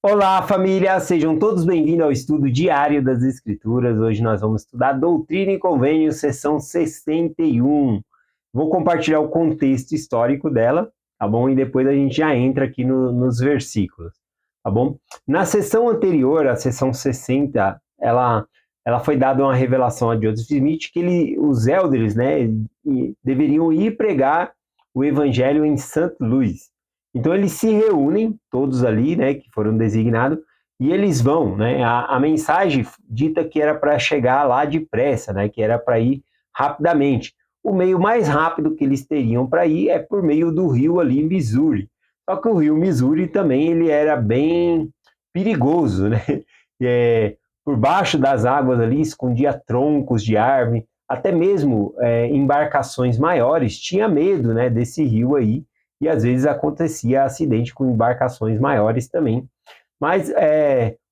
Olá, família! Sejam todos bem-vindos ao estudo diário das Escrituras. Hoje nós vamos estudar Doutrina e Convênios, seção 61. Vou compartilhar o contexto histórico dela, tá bom? E depois a gente já entra aqui nos versículos, tá bom? Na sessão anterior, a sessão 60, ela foi dada uma revelação a Joseph Smith que os elders, né, deveriam ir pregar o evangelho em St. Louis. Então eles se reúnem, todos ali, né, que foram designados, e eles vão, né, a mensagem dita que era para chegar lá depressa, né, que era para ir rapidamente. O meio mais rápido que eles teriam para ir é por meio do rio ali, Missouri. Só que o rio Missouri também ele era bem perigoso, né? Por baixo das águas ali escondia troncos de árvore, até mesmo embarcações maiores tinha medo, né, desse rio aí, e às vezes acontecia acidente com embarcações maiores também. Mas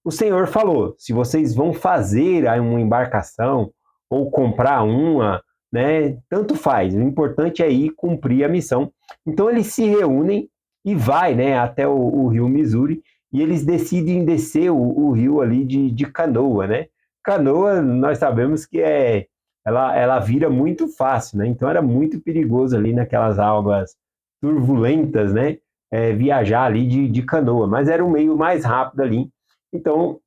o Senhor falou: se vocês vão fazer uma embarcação ou comprar uma, né, tanto faz, o importante é ir cumprir a missão. Então eles se reúnem e vai, né, até o rio Missouri, e eles decidem descer o rio ali de canoa, né? Canoa, nós sabemos que ela vira muito fácil, né? Então era muito perigoso ali naquelas águas turbulentas, né? Viajar ali de canoa, mas era o meio mais rápido ali. Então,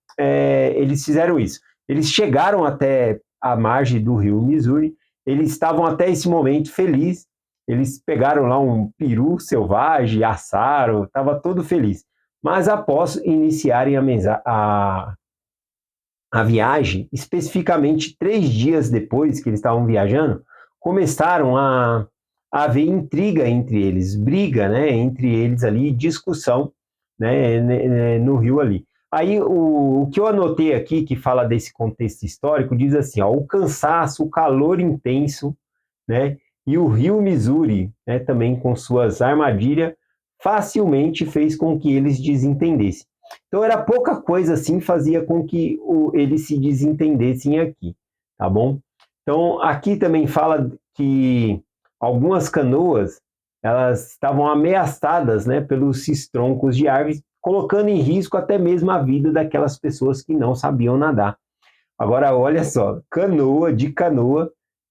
eles fizeram isso. Eles chegaram até a margem do rio Missouri, eles estavam até esse momento felizes, eles pegaram lá um peru selvagem, assaram, estava todo feliz. Mas após iniciarem a viagem, especificamente 3 dias depois que eles estavam viajando, começaram a haver intriga entre eles, briga, né, entre eles ali, discussão, né, no rio ali. Aí o que eu anotei aqui, que fala desse contexto histórico, diz assim, ó, o cansaço, o calor intenso, né, e o rio Missouri, né, também com suas armadilhas, facilmente fez com que eles desentendessem. Então era pouca coisa assim fazia com que eles se desentendessem aqui, tá bom? Então aqui também fala que algumas canoas elas estavam ameaçadas, né, pelos troncos de árvores, colocando em risco até mesmo a vida daquelas pessoas que não sabiam nadar. Agora olha só, canoa,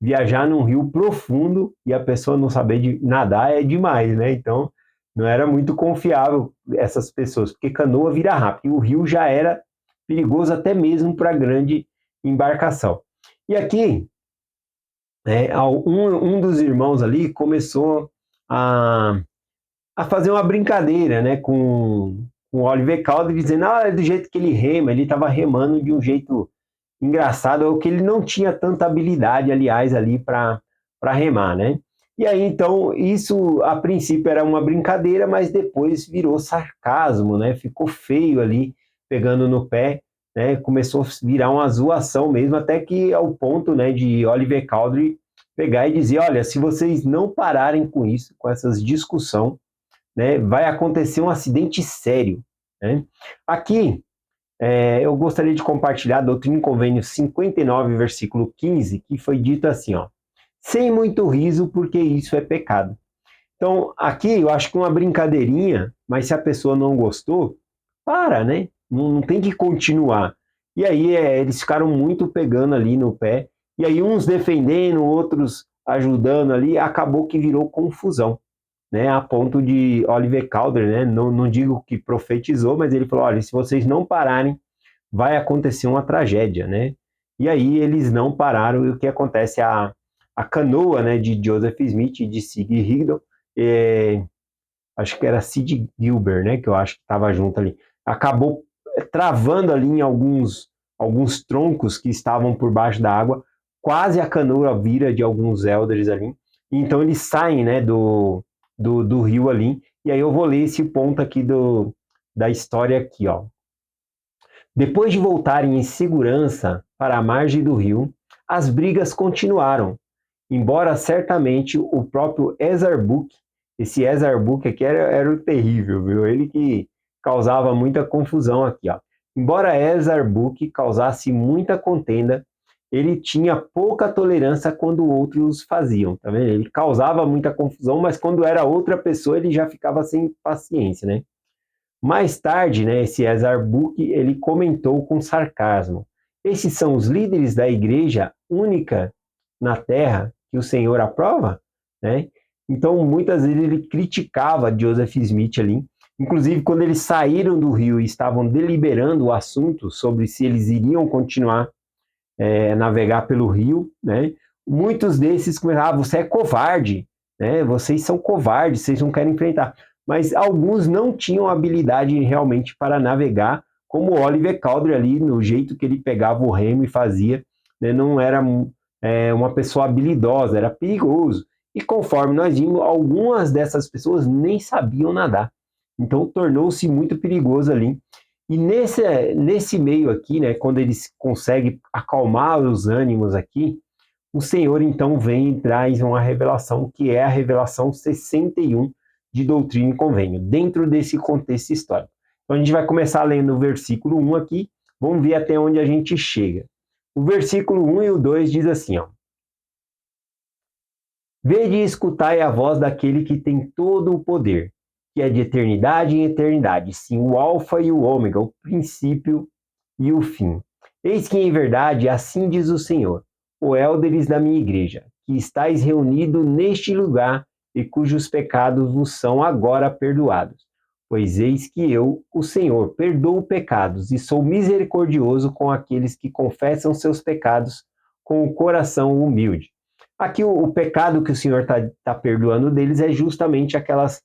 viajar num rio profundo e a pessoa não saber nadar é demais, né? Então não era muito confiável essas pessoas, porque canoa vira rápido, e o rio já era perigoso até mesmo para grande embarcação. E aqui, um dos irmãos ali começou a, a fazer uma brincadeira, né, com o Oliver Calder, dizendo, é do jeito que ele rema, ele estava remando de um jeito engraçado, é o que ele não tinha tanta habilidade, aliás, ali para remar, né? E aí, então, isso a princípio era uma brincadeira, mas depois virou sarcasmo, né? Ficou feio ali, pegando no pé, né? Começou a virar uma zoação mesmo, até que ao ponto, né, de Oliver Cowdery pegar e dizer, olha, se vocês não pararem com isso, com essas discussão, né, vai acontecer um acidente sério, né? Aqui, eu gostaria de compartilhar a Doutrina e Convênios 59, versículo 15, que foi dito assim, ó, sem muito riso, porque isso é pecado. Então, aqui eu acho que uma brincadeirinha, mas se a pessoa não gostou, para, né? Não tem que continuar. E aí eles ficaram muito pegando ali no pé, e aí uns defendendo, outros ajudando ali, acabou que virou confusão, né? A ponto de Oliver Calder, né? Não digo que profetizou, mas ele falou, olha, se vocês não pararem, vai acontecer uma tragédia, né? E aí eles não pararam, e o que acontece? A canoa, né, de Joseph Smith e de Sig Higdon, acho que era Sid Gilbert, né, que eu acho que estava junto ali, acabou travando ali em alguns troncos que estavam por baixo da água, quase a canoa vira de alguns elders ali, então eles saem, né, do rio ali, e aí eu vou ler esse ponto aqui da história aqui, ó. Depois de voltarem em segurança para a margem do rio, as brigas continuaram, embora certamente o próprio Ezarbuk, esse Ezarbuk aqui era o terrível, viu? Ele que causava muita confusão aqui, ó. Embora Ezarbuk causasse muita contenda, ele tinha pouca tolerância quando outros faziam, tá vendo? Ele causava muita confusão, mas quando era outra pessoa ele já ficava sem paciência, né? Mais tarde, né, esse Ezra Book, ele comentou com sarcasmo: esses são os líderes da igreja única na Terra que o Senhor aprova? Né? Então, muitas vezes ele criticava Joseph Smith ali. Inclusive, quando eles saíram do rio e estavam deliberando o assunto sobre se eles iriam continuar navegar pelo rio, né? Muitos desses começaram, você é covarde, né? Vocês são covardes, vocês não querem enfrentar. Mas alguns não tinham habilidade realmente para navegar, como o Oliver Cowdery ali, no jeito que ele pegava o remo e fazia, né? Não era uma pessoa habilidosa, era perigoso. E conforme nós vimos, algumas dessas pessoas nem sabiam nadar. Então tornou-se muito perigoso ali. E nesse meio aqui, né, quando eles conseguem acalmar os ânimos aqui, o Senhor então vem e traz uma revelação, que é a revelação 61 de Doutrina e Convênio, dentro desse contexto histórico. Então a gente vai começar lendo o versículo 1 aqui, vamos ver até onde a gente chega. O versículo 1 e o 2 diz assim, ó: Vede e escutai a voz daquele que tem todo o poder, que é de eternidade em eternidade, sim, o Alfa e o Ômega, o princípio e o fim. Eis que, em verdade, assim diz o Senhor, o élderes da minha igreja, que estáis reunidos neste lugar e cujos pecados vos são agora perdoados. Pois eis que eu, o Senhor, perdoo pecados e sou misericordioso com aqueles que confessam seus pecados com o coração humilde. Aqui o pecado que o Senhor está perdoando deles é justamente aquelas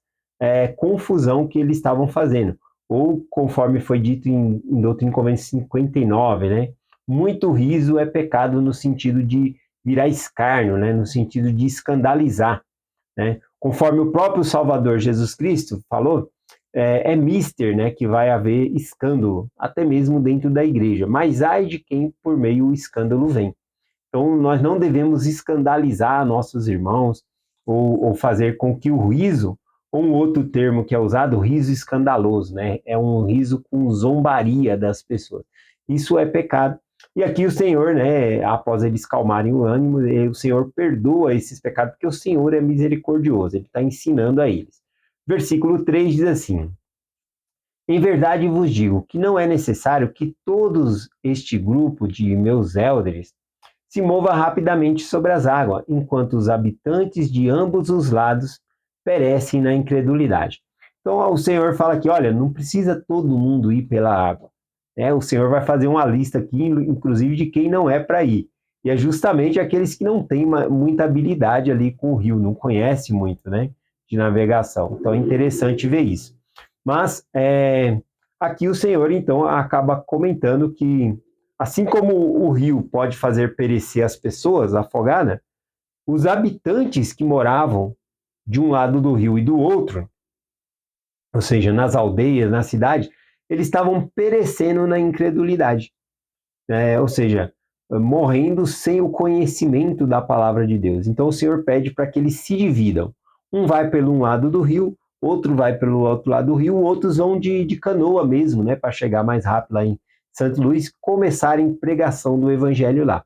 confusão que eles estavam fazendo. Ou, conforme foi dito em Doutrina e Convênio 59, né? Muito riso é pecado no sentido de virar escárnio, né? No sentido de escandalizar. Né? Conforme o próprio Salvador Jesus Cristo falou, mister, né, que vai haver escândalo, até mesmo dentro da igreja. Mas ai de quem por meio o escândalo vem. Então, nós não devemos escandalizar nossos irmãos ou fazer com que o riso, ou um outro termo que é usado, riso escandaloso, né? É um riso com zombaria das pessoas. Isso é pecado. E aqui o Senhor, né, após eles calmarem o ânimo, o Senhor perdoa esses pecados, porque o Senhor é misericordioso, ele está ensinando a eles. Versículo 3 diz assim: Em verdade vos digo que não é necessário que todos este grupo de meus élderes se mova rapidamente sobre as águas, enquanto os habitantes de ambos os lados perecem na incredulidade. Então o Senhor fala aqui, olha, não precisa todo mundo ir pela água. O Senhor vai fazer uma lista aqui, inclusive, de quem não é para ir. E é justamente aqueles que não têm muita habilidade ali com o rio, não conhecem muito, né, de navegação. Então é interessante ver isso. Mas aqui o Senhor, então, acaba comentando que assim como o rio pode fazer perecer as pessoas afogadas, os habitantes que moravam de um lado do rio e do outro, ou seja, nas aldeias, na cidade, eles estavam perecendo na incredulidade, ou seja, morrendo sem o conhecimento da palavra de Deus. Então o Senhor pede para que eles se dividam. Um vai pelo um lado do rio, outro vai pelo outro lado do rio, outros vão de canoa mesmo, né, para chegar mais rápido lá em Santo Luís, começarem pregação do evangelho lá.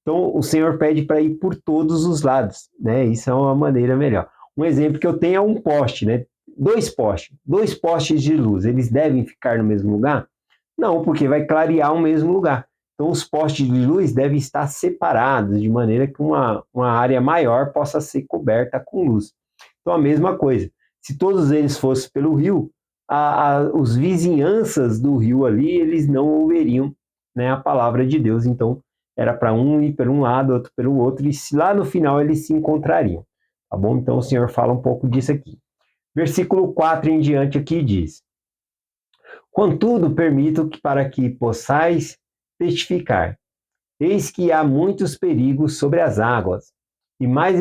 Então, o Senhor pede para ir por todos os lados, né? Isso é uma maneira melhor. Um exemplo que eu tenho é um poste, né? Dois postes de luz, eles devem ficar no mesmo lugar? Não, porque vai clarear o mesmo lugar. Então, os postes de luz devem estar separados, de maneira que uma área maior possa ser coberta com luz. Então, a mesma coisa. Se todos eles fossem pelo rio, os vizinhanças do rio ali, eles não ouviriam, né, a palavra de Deus. Então, era para um ir por um lado, outro pelo outro, e lá no final eles se encontrariam. Tá bom? Então, o Senhor fala um pouco disso aqui. Versículo 4 em diante aqui diz: Contudo, permito que para que possais testificar, eis que há muitos perigos sobre as águas, e mais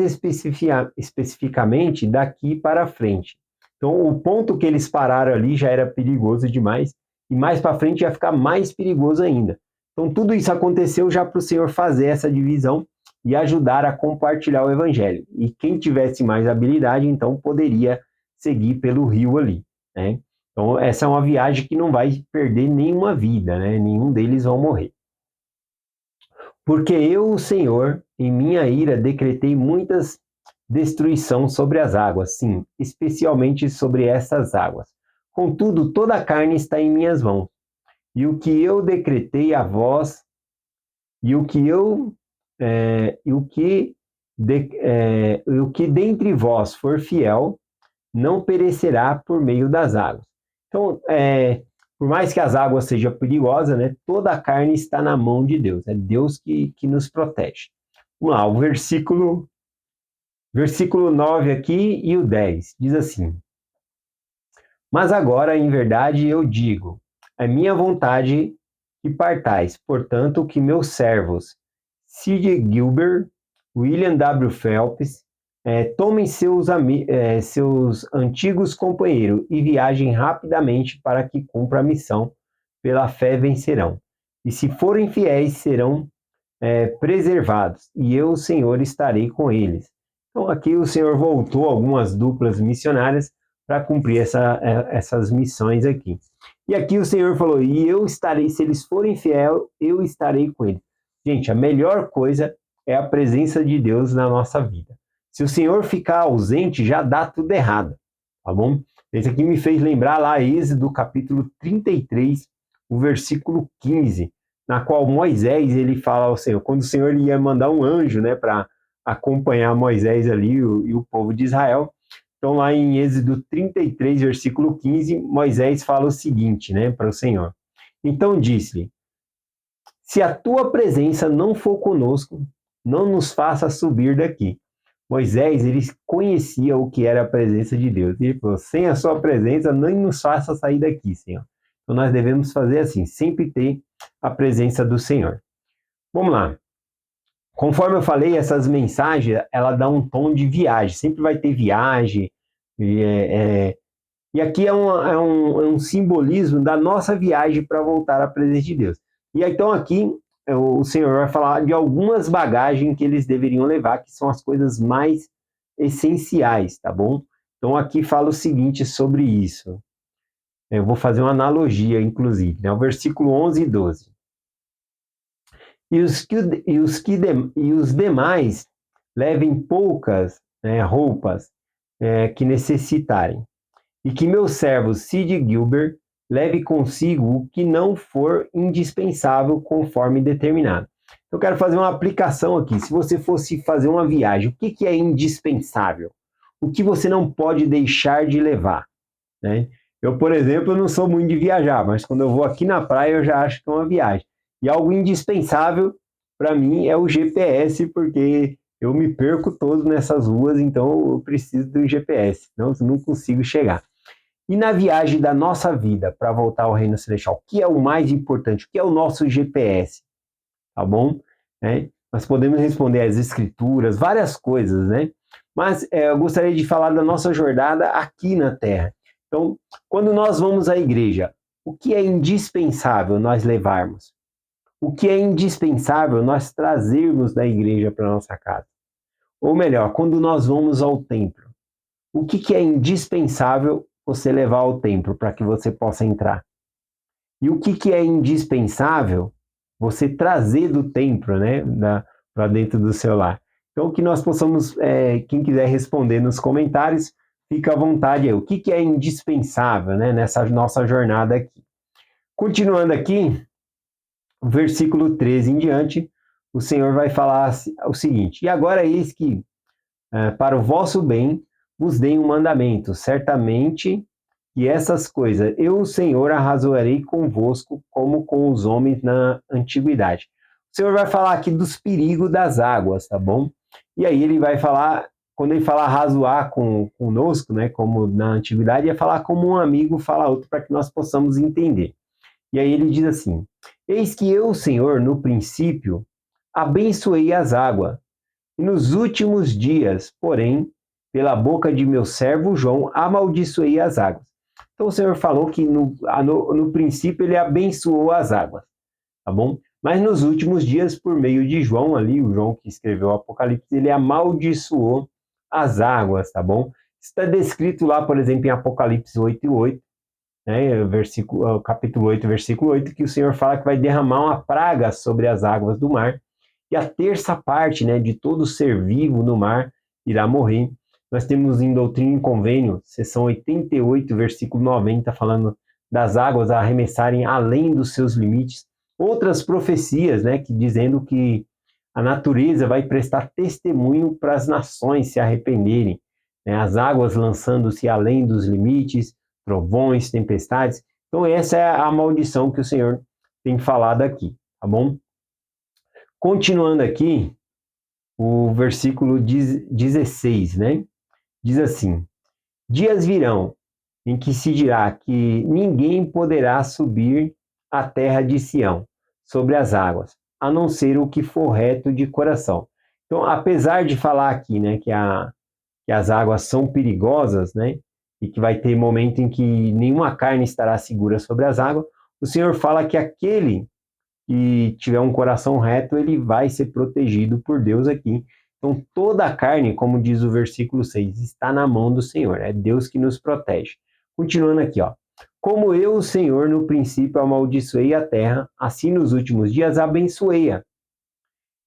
especificamente daqui para frente. Então, o ponto que eles pararam ali já era perigoso demais, e mais para frente ia ficar mais perigoso ainda. Então, tudo isso aconteceu já para o Senhor fazer essa divisão e ajudar a compartilhar o evangelho. E quem tivesse mais habilidade, então, poderia seguir pelo rio ali, né? Então, essa é uma viagem que não vai perder nenhuma vida, né? Nenhum deles vão morrer. Porque eu, o Senhor, em minha ira, decretei muitas destruição sobre as águas, sim, especialmente sobre essas águas. Contudo, toda a carne está em minhas mãos, e o que eu decretei a vós, e o que eu e o que dentre vós for fiel, não perecerá por meio das águas. Então, por mais que as águas sejam perigosas, né, toda a carne está na mão de Deus. É Deus que nos protege. Vamos lá, o versículo 9 aqui e o 10. Diz assim: Mas agora, em verdade, eu digo, é minha vontade que partais, portanto, que meus servos, C.D. Gilbert, William W. Phelps, tomem seus antigos companheiros e viajem rapidamente para que cumpra a missão. Pela fé vencerão. E se forem fiéis, serão preservados. E eu, o Senhor, estarei com eles. Então, aqui o Senhor voltou algumas duplas missionárias para cumprir essas missões aqui. E aqui o Senhor falou, e eu estarei, se eles forem fiéis, eu estarei com eles. Gente, a melhor coisa é a presença de Deus na nossa vida. Se o Senhor ficar ausente, já dá tudo errado, tá bom? Esse aqui me fez lembrar lá Êxodo capítulo 33, o versículo 15, na qual Moisés, ele fala ao Senhor, quando o Senhor ia mandar um anjo, né, para acompanhar Moisés ali e o povo de Israel. Então, lá em Êxodo 33, versículo 15, Moisés fala o seguinte, né, para o Senhor. Então disse-lhe, se a tua presença não for conosco, não nos faça subir daqui. Moisés, ele conhecia o que era a presença de Deus. Ele falou, sem a sua presença, nem nos faça sair daqui, Senhor. Então, nós devemos fazer assim, sempre ter a presença do Senhor. Vamos lá. Conforme eu falei, essas mensagens, ela dá um tom de viagem. Sempre vai ter viagem. E aqui é um simbolismo da nossa viagem para voltar à presença de Deus. E então aqui o Senhor vai falar de algumas bagagens que eles deveriam levar, que são as coisas mais essenciais, tá bom? Então aqui fala o seguinte sobre isso. Eu vou fazer uma analogia, inclusive, né? O versículo 11 e 12. E os demais levem poucas roupas que necessitarem. E que meu servo C.D. Gilbert leve consigo o que não for indispensável conforme determinado. Eu quero fazer uma aplicação aqui. Se você fosse fazer uma viagem, o que é indispensável? O que você não pode deixar de levar? Né? Eu, por exemplo, não sou muito de viajar, mas quando eu vou aqui na praia eu já acho que é uma viagem. E algo indispensável para mim é o GPS, porque eu me perco todo nessas ruas, então eu preciso do GPS, senão eu não consigo chegar. E na viagem da nossa vida para voltar ao Reino Celestial, o que é o mais importante? O que é o nosso GPS? Tá bom? Nós podemos responder as escrituras, várias coisas, né? Mas eu gostaria de falar da nossa jornada aqui na Terra. Então, quando nós vamos à igreja, o que é indispensável nós levarmos? O que é indispensável nós trazermos da igreja para nossa casa? Ou melhor, quando nós vamos ao templo, o que é indispensável você levar ao templo para que você possa entrar? E o que é indispensável você trazer do templo, né, para dentro do seu lar? Então, que nós possamos, quem quiser responder nos comentários, fica à vontade aí. O que é indispensável, né, nessa nossa jornada aqui? Continuando aqui, versículo 13 em diante, o Senhor vai falar o seguinte: E agora eis que, para o vosso bem, vos dei um mandamento, certamente que essas coisas eu, o Senhor, arrazoarei convosco como com os homens na antiguidade. O Senhor vai falar aqui dos perigos das águas, tá bom? E aí ele vai falar, quando ele fala arrazoar conosco, né, como na antiguidade, é falar como um amigo fala outro para que nós possamos entender. E aí ele diz assim: Eis que eu, Senhor, no princípio, abençoei as águas, e nos últimos dias, porém, pela boca de meu servo João, amaldiçoei as águas. Então o Senhor falou que no princípio ele abençoou as águas, tá bom? Mas nos últimos dias, por meio de João ali, o João que escreveu o Apocalipse, ele amaldiçoou as águas, tá bom? Está descrito lá, por exemplo, em Apocalipse 8:8, né, capítulo 8, versículo 8, que o Senhor fala que vai derramar uma praga sobre as águas do mar, e a terça parte, né, de todo ser vivo no mar irá morrer. Nós temos em Doutrina e Convênio, seção 88, versículo 90, falando das águas arremessarem além dos seus limites. Outras profecias, né, que dizendo que a natureza vai prestar testemunho para as nações se arrependerem, né, as águas lançando-se além dos limites, trovões, tempestades. Então essa é a maldição que o Senhor tem falado aqui, tá bom? Continuando aqui, o versículo 16, né? Diz assim: dias virão em que se dirá que ninguém poderá subir à terra de Sião sobre as águas, a não ser o que for reto de coração. Então, apesar de falar aqui, né, que as águas são perigosas, né, e que vai ter momento em que nenhuma carne estará segura sobre as águas, o Senhor fala que aquele que tiver um coração reto, ele vai ser protegido por Deus aqui. Então, toda a carne, como diz o versículo 6, está na mão do Senhor. É Deus que nos protege. Continuando aqui, ó. Como eu, o Senhor, no princípio amaldiçoei a terra, assim nos últimos dias abençoei-a,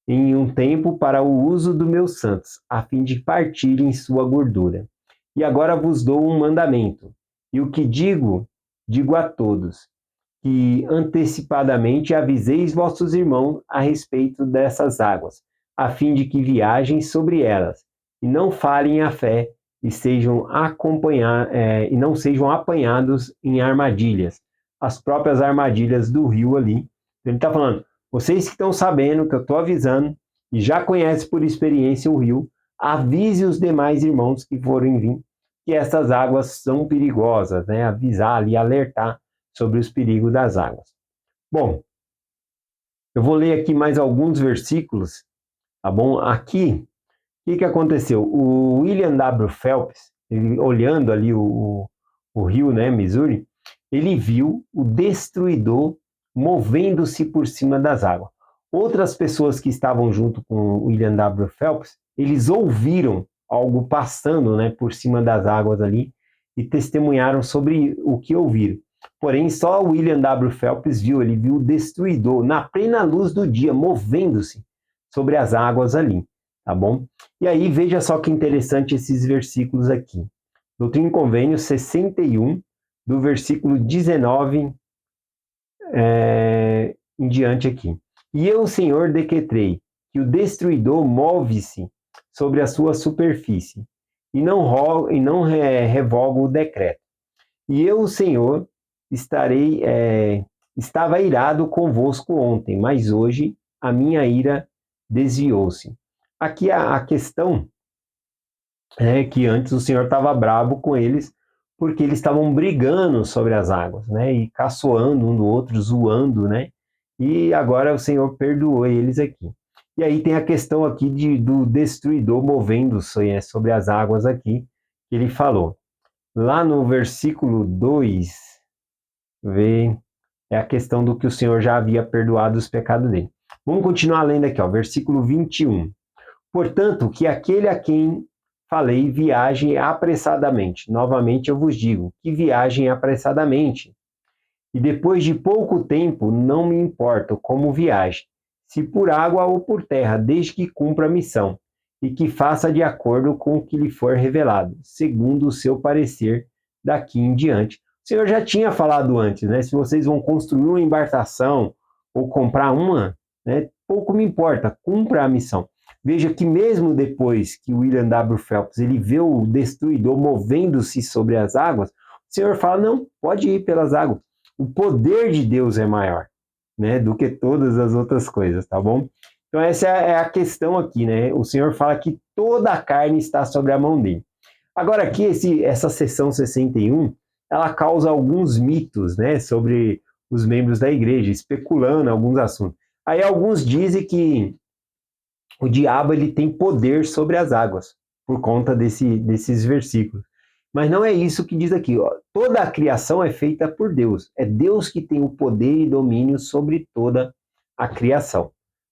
em um tempo para o uso dos meus santos, a fim de partirem sua gordura. E agora vos dou um mandamento. E o que digo, digo a todos, que antecipadamente aviseis vossos irmãos a respeito dessas águas, a fim de que viajem sobre elas, e não falhem a fé, e não sejam apanhados em armadilhas, as próprias armadilhas do rio ali. Ele está falando, vocês que estão sabendo, que eu estou avisando, e já conhecem por experiência o rio, avise os demais irmãos que forem vir, que essas águas são perigosas, né? Avisar ali, alertar sobre os perigos das águas. Bom, eu vou ler aqui mais alguns versículos, tá bom? Aqui, o que aconteceu? O William W. Phelps, ele, olhando ali o rio, né, Missouri, ele viu o destruidor movendo-se por cima das águas. Outras pessoas que estavam junto com o William W. Phelps, eles ouviram algo passando, né, por cima das águas ali e testemunharam sobre o que ouviram. Porém, só William W. Phelps viu, ele viu o destruidor na plena luz do dia, movendo-se sobre as águas ali, tá bom? E aí, veja só que interessante esses versículos aqui. Doutrina e Convênio 61, do versículo 19 em diante aqui. E eu, Senhor, decretei que o destruidor move-se sobre a sua superfície, e não revogo o decreto. E eu, Senhor, estava irado convosco ontem, mas hoje a minha ira desviou-se. Aqui a questão é que antes o Senhor estava bravo com eles, porque eles estavam brigando sobre as águas, né? E caçoando um do outro, zoando, né? E agora o Senhor perdoou eles aqui. E aí tem a questão aqui do destruidor movendo-se sobre as águas aqui, que ele falou. Lá no versículo 2, é a questão do que o Senhor já havia perdoado os pecados dele. Vamos continuar lendo aqui, ó, versículo 21. Portanto, que aquele a quem falei viaje apressadamente. Novamente eu vos digo, que viajem apressadamente. E depois de pouco tempo, não me importo como viaje, se por água ou por terra, desde que cumpra a missão, e que faça de acordo com o que lhe for revelado, segundo o seu parecer daqui em diante. O Senhor já tinha falado antes, né? Se vocês vão construir uma embarcação ou comprar uma, né? Pouco me importa, cumpra a missão. Veja que mesmo depois que William W. Phelps ele vê o destruidor movendo-se sobre as águas, o Senhor fala, não, pode ir pelas águas. O poder de Deus é maior, né, do que todas as outras coisas, tá bom? Então essa é a questão aqui, né? O Senhor fala que toda a carne está sobre a mão dele. Agora aqui, essa seção 61, ela causa alguns mitos, né, sobre os membros da igreja, especulando alguns assuntos. Aí alguns dizem que o diabo ele tem poder sobre as águas, por conta desses versículos. Mas não é isso que diz aqui. Ó. Toda a criação é feita por Deus. É Deus que tem o poder e domínio sobre toda a criação.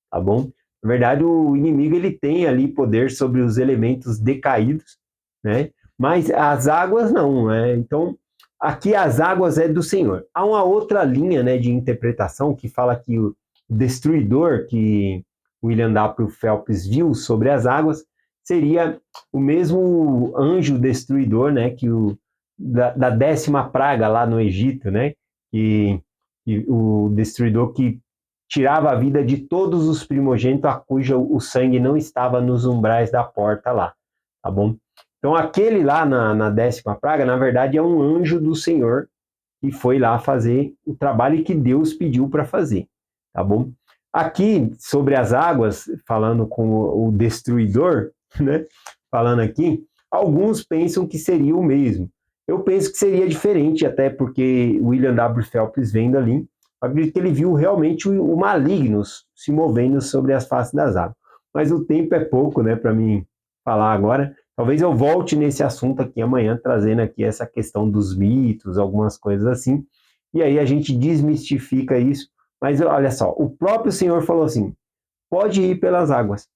Tá bom? Na verdade, o inimigo ele tem ali poder sobre os elementos decaídos, né? Mas as águas não, né? Então, aqui as águas é do Senhor. Há uma outra linha, né, de interpretação que fala que o destruidor que William W. Phelps viu sobre as águas seria o mesmo anjo destruidor, né, da 10ª praga lá no Egito, né, que o destruidor que tirava a vida de todos os primogênitos a cuja o sangue não estava nos umbrais da porta lá, tá bom? Então aquele lá na 10ª praga, na verdade, é um anjo do Senhor que foi lá fazer o trabalho que Deus pediu para fazer, tá bom? Aqui, sobre as águas, falando com o destruidor, né? Falando aqui, alguns pensam que seria o mesmo. Eu penso que seria diferente, até porque William W. Phelps vendo ali, acredito que ele viu realmente o maligno se movendo sobre as faces das águas. Mas o tempo é pouco, né, para mim falar agora. Talvez eu volte nesse assunto aqui amanhã, trazendo aqui essa questão dos mitos, algumas coisas assim, e aí a gente desmistifica isso. Mas olha só, o próprio Senhor falou assim: pode ir pelas águas.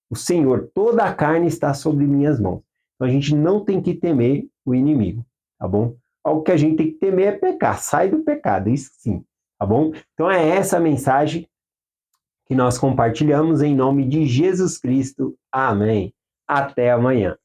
O Senhor, toda a carne está sobre minhas mãos. Então a gente não tem que temer o inimigo, tá bom? Algo que a gente tem que temer é pecar, sai do pecado, isso sim, tá bom? Então é essa a mensagem que nós compartilhamos em nome de Jesus Cristo. Amém. Até amanhã.